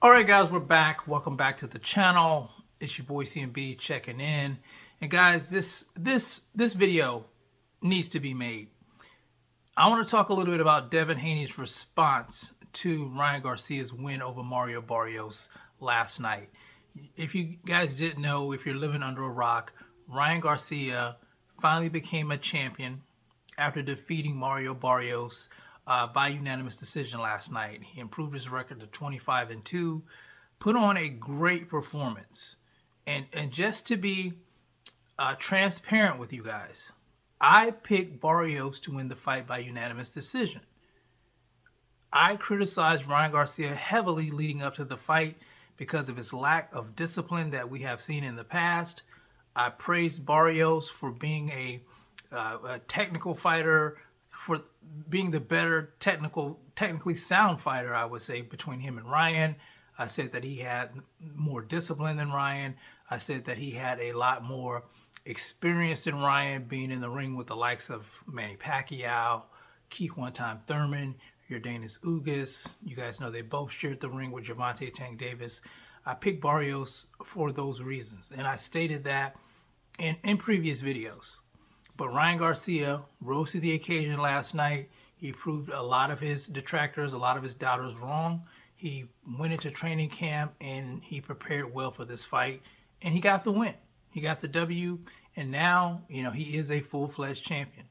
All right, guys, we're back. Welcome back to the channel. It's your boy CMB checking in. And guys, this video needs to be made. I want to talk a little bit about Devin Haney's response to Ryan Garcia's win over Mario Barrios last night. If you guys didn't know, if you're living under a rock, Ryan Garcia finally became a champion after defeating Mario Barrios by unanimous decision last night. He improved his record to 25-2, put on a great performance. And just to be transparent with you guys, I picked Barrios to win the fight by unanimous decision. I criticized Ryan Garcia heavily leading up to the fight because of his lack of discipline that we have seen in the past. I praised Barrios for being a technical fighter, for being the better technically sound fighter, I would say, between him and Ryan. I said that he had more discipline than Ryan. I said that he had a lot more experience than Ryan, being in the ring with the likes of Manny Pacquiao, Keith One-Time Thurman, Yordenis Ugas. You guys know they both shared the ring with Gervonta Tank Davis. I picked Barrios for those reasons, and I stated that in previous videos. But Ryan Garcia rose to the occasion last night. He proved a lot of his detractors, a lot of his doubters wrong. He went into training camp and he prepared well for this fight, and he got the win. He got the W, and now, he is a full-fledged champion.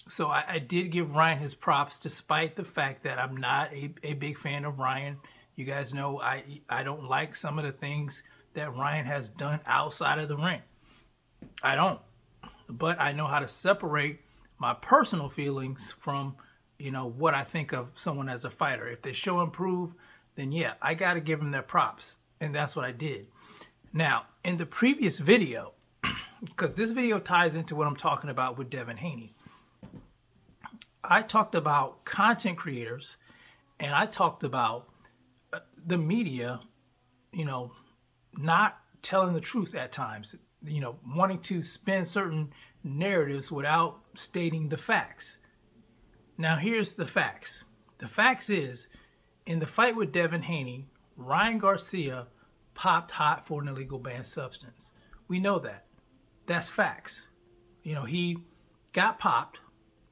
So I did give Ryan his props, despite the fact that I'm not a big fan of Ryan. You guys know I don't like some of the things that Ryan has done outside of the ring. I don't. But I know how to separate my personal feelings from, what I think of someone as a fighter. If they show and prove, then yeah, I got to give them their props. And that's what I did. Now, in the previous video, because this video ties into what I'm talking about with Devin Haney, I talked about content creators, and I talked about the media, not telling the truth at times, wanting to spin certain narratives without stating the facts. Now, here's the facts. The facts is, in the fight with Devin Haney, Ryan Garcia popped hot for an illegal banned substance. We know that. That's facts. He got popped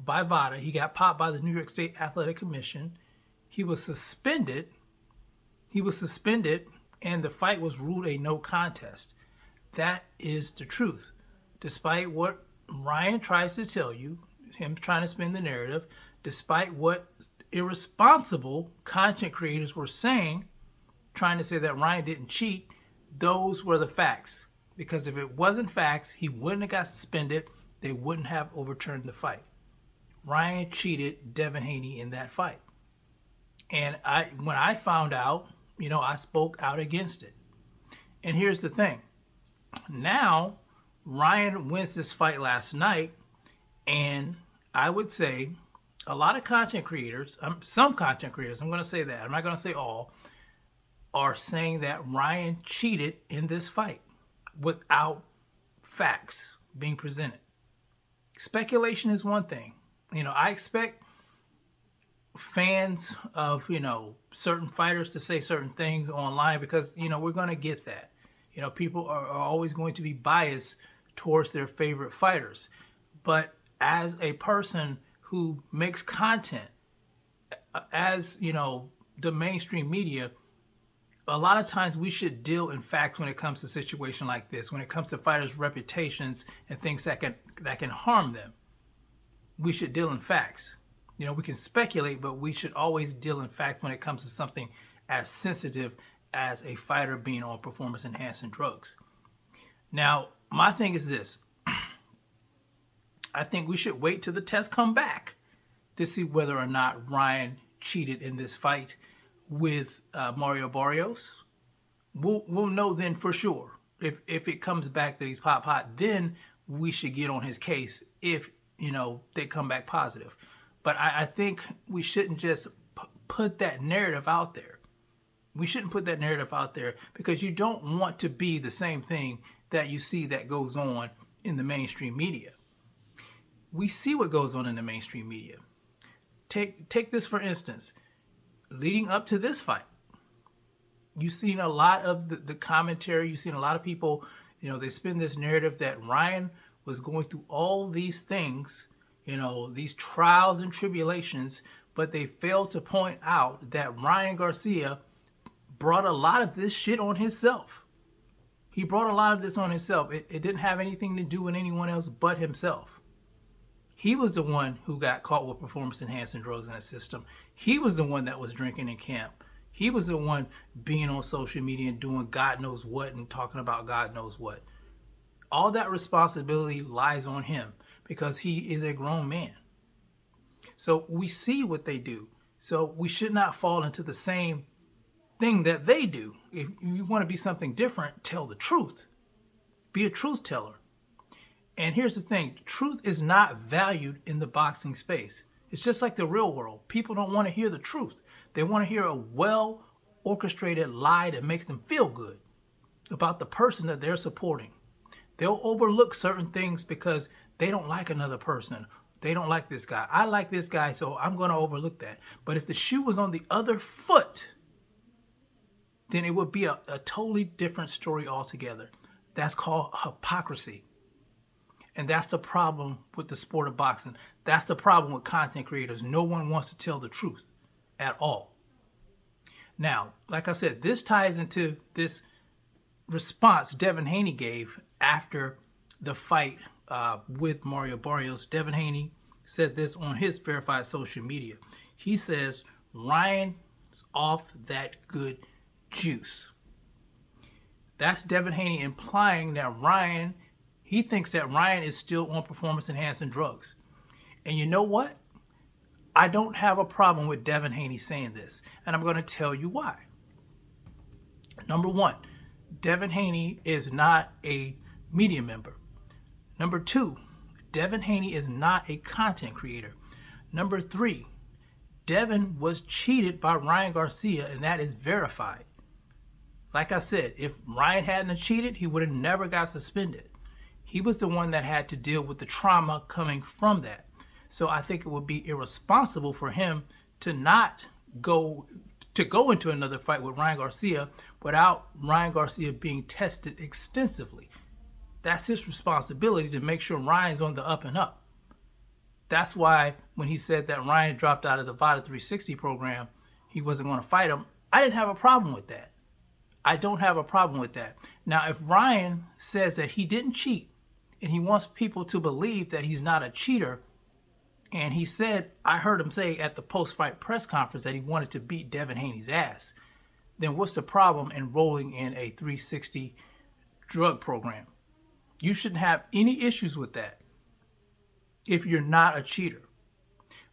by VADA. He got popped by the New York State Athletic Commission. He was suspended. And the fight was ruled a no contest. That is the truth. Despite what Ryan tries to tell you, him trying to spin the narrative, despite what irresponsible content creators were saying, trying to say that Ryan didn't cheat, those were the facts. Because if it wasn't facts, he wouldn't have got suspended. They wouldn't have overturned the fight. Ryan cheated Devin Haney in that fight. And when I found out, I spoke out against it. And here's the thing. Now, Ryan wins this fight last night, and I would say a lot of content creators, some content creators, I'm going to say that, I'm not going to say all, are saying that Ryan cheated in this fight without facts being presented. Speculation is one thing. I expect fans of, certain fighters to say certain things online because, we're going to get that. People are always going to be biased towards their favorite fighters. But as a person who makes content, as, the mainstream media, a lot of times we should deal in facts when it comes to a situation like this, when it comes to fighters' reputations and things that can harm them. We should deal in facts. We can speculate, but we should always deal in fact when it comes to something as sensitive as a fighter being on performance-enhancing drugs. Now, my thing is this. I think we should wait till the tests come back to see whether or not Ryan cheated in this fight with Mario Barrios. We'll know then for sure. If it comes back that he's pop hot, then we should get on his case if, they come back positive. But I think we shouldn't just put that narrative out there. We shouldn't put that narrative out there because you don't want to be the same thing that you see that goes on in the mainstream media. We see what goes on in the mainstream media. Take this for instance. Leading up to this fight, You've seen a lot of the commentary. You've seen a lot of people, they spin this narrative that Ryan was going through all these things, these trials and tribulations, but they failed to point out that Ryan Garcia brought a lot of this shit on himself. He brought a lot of this on himself. It didn't have anything to do with anyone else but himself. He was the one who got caught with performance-enhancing drugs in his system. He was the one that was drinking in camp. He was the one being on social media and doing God knows what and talking about God knows what. All that responsibility lies on him because he is a grown man. So we see what they do. So we should not fall into the same thing that they do. If you want to be something different, tell the truth. Be a truth teller. And here's the thing, truth is not valued in the boxing space. It's just like the real world. People don't want to hear the truth. They want to hear a well-orchestrated lie that makes them feel good about the person that they're supporting. They'll overlook certain things because they don't like another person. They don't like this guy. I like this guy, so I'm going to overlook that. But if the shoe was on the other foot, then it would be a totally different story altogether. That's called hypocrisy. And that's the problem with the sport of boxing. That's the problem with content creators. No one wants to tell the truth at all. Now, like I said, this ties into this response Devin Haney gave after the fight with Mario Barrios. Devin Haney said this on his verified social media. He says, Ryan's off that good juice. That's Devin Haney implying that he thinks that Ryan is still on performance-enhancing drugs. And you know what? I don't have a problem with Devin Haney saying this, and I'm going to tell you why. Number one, Devin Haney is not a media member. Number two, Devin Haney is not a content creator. Number three, Devin was cheated by Ryan Garcia, and that is verified. Like I said, if Ryan hadn't cheated, he would have never got suspended. He was the one that had to deal with the trauma coming from that. So I think it would be irresponsible for him to not go into another fight with Ryan Garcia without Ryan Garcia being tested extensively. That's his responsibility to make sure Ryan's on the up and up. That's why when he said that Ryan dropped out of the VADA 360 program, he wasn't going to fight him, I didn't have a problem with that. I don't have a problem with that. Now, if Ryan says that he didn't cheat and he wants people to believe that he's not a cheater, and he said, I heard him say at the post-fight press conference that he wanted to beat Devin Haney's ass, then what's the problem enrolling in a 360 drug program? You shouldn't have any issues with that if you're not a cheater.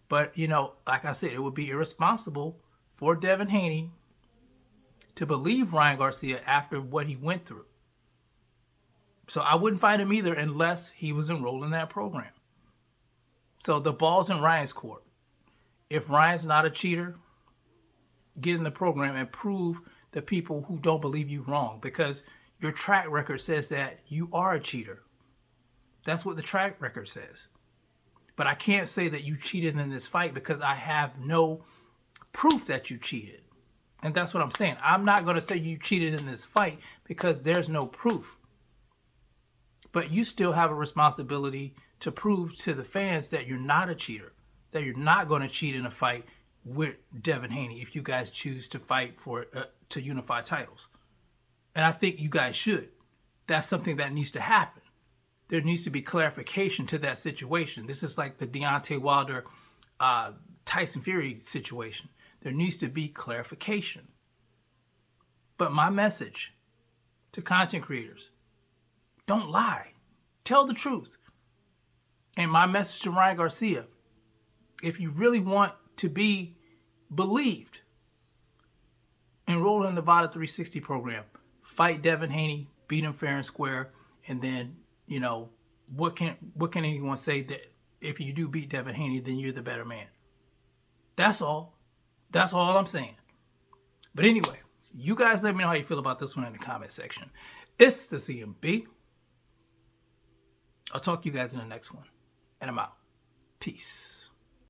But, like I said, it would be irresponsible for Devin Haney to believe Ryan Garcia after what he went through. So I wouldn't fight him either unless he was enrolled in that program. So the ball's in Ryan's court. If Ryan's not a cheater, get in the program and prove the people who don't believe you wrong, because your track record says that you are a cheater. That's what the track record says. But I can't say that you cheated in this fight because I have no proof that you cheated. And that's what I'm saying. I'm not going to say you cheated in this fight because there's no proof. But you still have a responsibility to prove to the fans that you're not a cheater, that you're not going to cheat in a fight with Devin Haney if you guys choose to fight for to unify titles. And I think you guys should. That's something that needs to happen. There needs to be clarification to that situation. This is like the Deontay Wilder, Tyson Fury situation. There needs to be clarification. But my message to content creators, don't lie. Tell the truth. And my message to Ryan Garcia, if you really want to be believed, enroll in the VADA 360 program. Fight Devin Haney, beat him fair and square, and then, what can anyone say that if you do beat Devin Haney, then you're the better man? That's all. That's all I'm saying. But anyway, you guys let me know how you feel about this one in the comment section. It's the CMB. I'll talk to you guys in the next one. And I'm out. Peace.